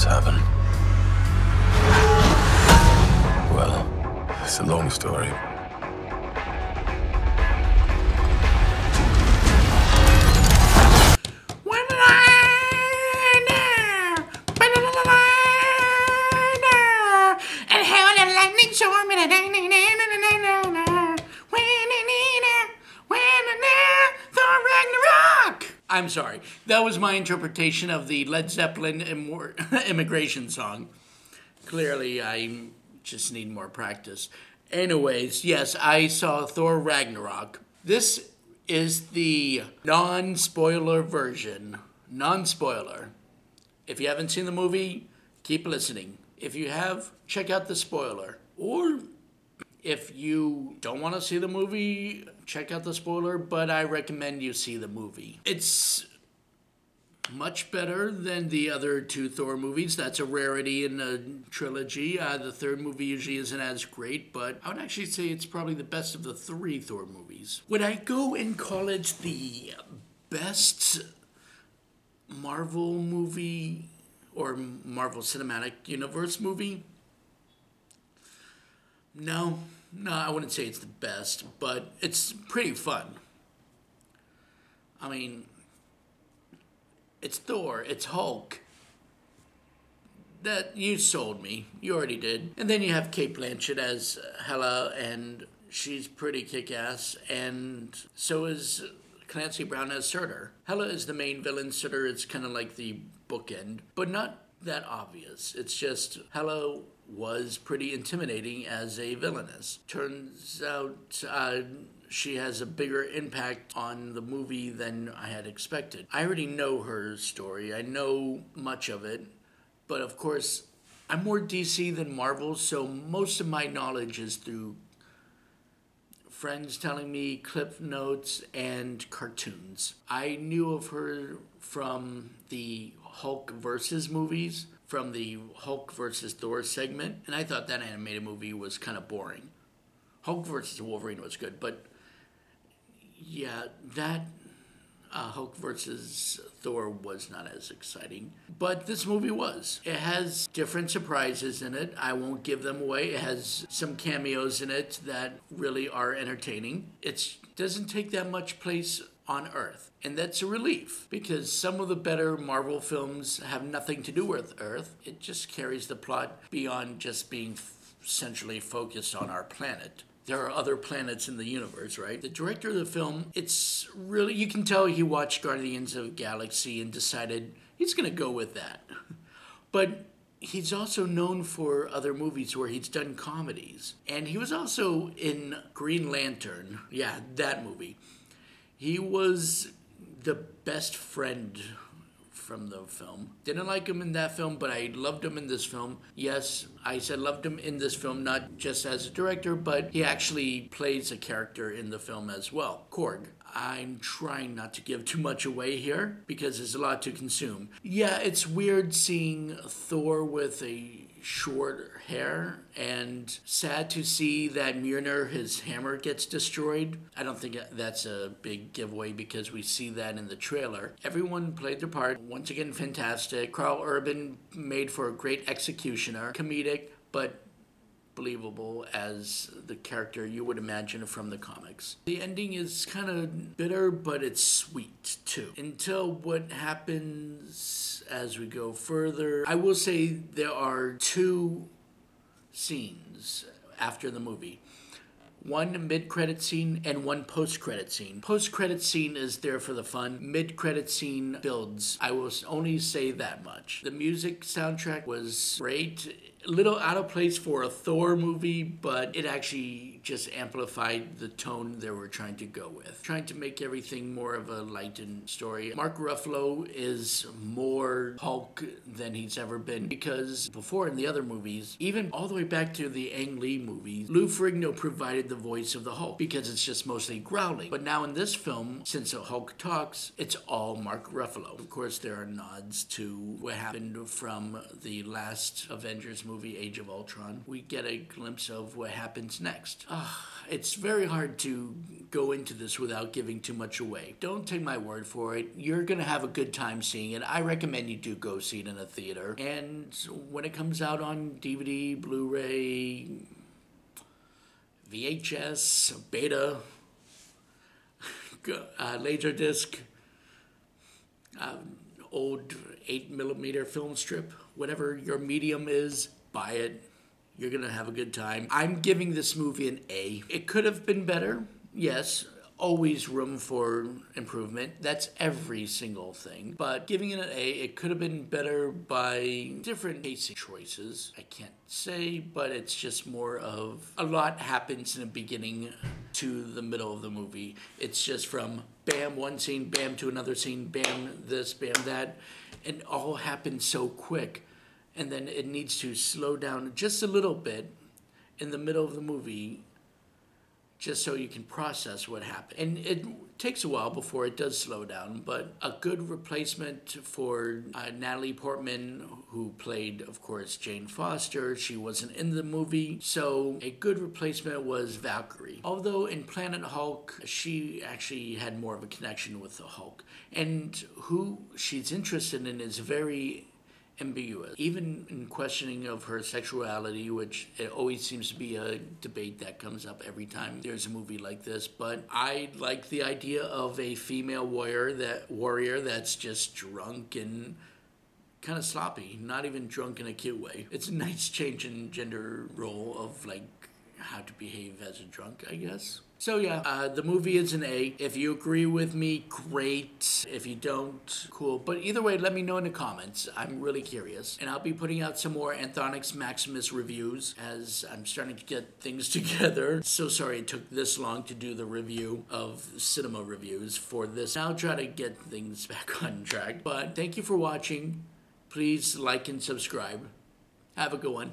this happen? Well, it's a long story. Thor Ragnarok! I'm sorry. That was my interpretation of the Led Zeppelin immigration song. Clearly, I just need more practice. Anyways, yes, I saw Thor Ragnarok. This is the non-spoiler version. Non-spoiler. If you haven't seen the movie, keep listening. If you have, check out the spoiler. Or if you don't want to see the movie, check out the spoiler, but I recommend you see the movie. It's much better than the other two Thor movies. That's a rarity in a trilogy. The third movie usually isn't as great, but I would actually say it's probably the best of the three Thor movies. Would I go and call it the best Marvel movie or Marvel Cinematic Universe movie? No, I wouldn't say it's the best, but it's pretty fun. I mean, it's Thor, it's Hulk. That, you sold me. You already did. And then you have Cate Blanchett as Hela, and she's pretty kick-ass, and so is Clancy Brown as Surtur. Hela is the main villain, Surtur is kind of like the bookend, but not that obvious. It's just Hela was pretty intimidating as a villainess. Turns out she has a bigger impact on the movie than I had expected. I already know her story. I know much of it. But of course, I'm more DC than Marvel, so most of my knowledge is through friends telling me, clip notes, and cartoons. I knew of her from the Hulk versus movies, from the Hulk versus Thor segment, and I thought that animated movie was kind of boring. Hulk versus Wolverine was good, but yeah, that Hulk versus Thor was not as exciting. But this movie was. It has different surprises in it. I won't give them away. It has some cameos in it that really are entertaining. It doesn't take that much place on Earth. And that's a relief, because some of the better Marvel films have nothing to do with Earth. It just carries the plot beyond just being centrally focused on our planet. There are other planets in the universe, right? The director of the film, it's really, you can tell he watched Guardians of the Galaxy and decided he's going to go with that. But he's also known for other movies where he's done comedies. And he was also in Green Lantern. Yeah, that movie. He was the best friend from the film. Didn't like him in that film, but I loved him in this film. Yes, I said loved him in this film, not just as a director, but he actually plays a character in the film as well, Korg. I'm trying not to give too much away here, because there's a lot to consume. Yeah, it's weird seeing Thor with a short hair, and sad to see that Mjolnir, his hammer, gets destroyed. I don't think that's a big giveaway because we see that in the trailer. Everyone played their part. Once again, fantastic. Carl Urban made for a great executioner. Comedic, but believable as the character you would imagine from the comics. The ending is kind of bitter, but it's sweet too. Until what happens as we go further. I will say there are two scenes after the movie. One mid-credit scene and one post-credit scene. Post-credit scene is there for the fun. Mid-credit scene builds. I will only say that much. The music soundtrack was great. A little out of place for a Thor movie, but it actually just amplified the tone they were trying to go with. Trying to make everything more of a lightened story. Mark Ruffalo is more Hulk than he's ever been, because before in the other movies, even all the way back to the Ang Lee movies, Lou Ferrigno provided the voice of the Hulk because it's just mostly growling. But now in this film, since the Hulk talks, it's all Mark Ruffalo. Of course, there are nods to what happened from the last Avengers movie movie, Age of Ultron, we get a glimpse of what happens next. It's very hard to go into this without giving too much away. Don't take my word for it. You're going to have a good time seeing it. I recommend you do go see it in a theater. And when it comes out on DVD, Blu-ray, VHS, Beta, Laserdisc, old 8mm film strip, whatever your medium is, buy it. You're going to have a good time. I'm giving this movie an A. It could have been better, yes. Always room for improvement. That's every single thing. But giving it an A, it could have been better by different basic choices. I can't say, but it's just more of a lot happens in the beginning to the middle of the movie. It's just from bam, one scene, bam to another scene, bam this, bam that. And all happens so quick. And then it needs to slow down just a little bit in the middle of the movie just so you can process what happened. And it takes a while before it does slow down, but a good replacement for Natalie Portman, who played, of course, Jane Foster. She wasn't in the movie, so a good replacement was Valkyrie. Although in Planet Hulk, she actually had more of a connection with the Hulk. And who she's interested in is very ambiguous. Even in questioning of her sexuality, which it always seems to be a debate that comes up every time there's a movie like this. But I like the idea of a female warrior that's just drunk and kind of sloppy, not even drunk in a cute way. It's a nice change in gender role of like how to behave as a drunk, I guess. So yeah, the movie is an A. If you agree with me, great. If you don't, cool. But either way, let me know in the comments. I'm really curious. And I'll be putting out some more Anthonix Maximus reviews as I'm starting to get things together. So sorry it took this long to do the review of cinema reviews for this. I'll try to get things back on track. But thank you for watching. Please like and subscribe. Have a good one.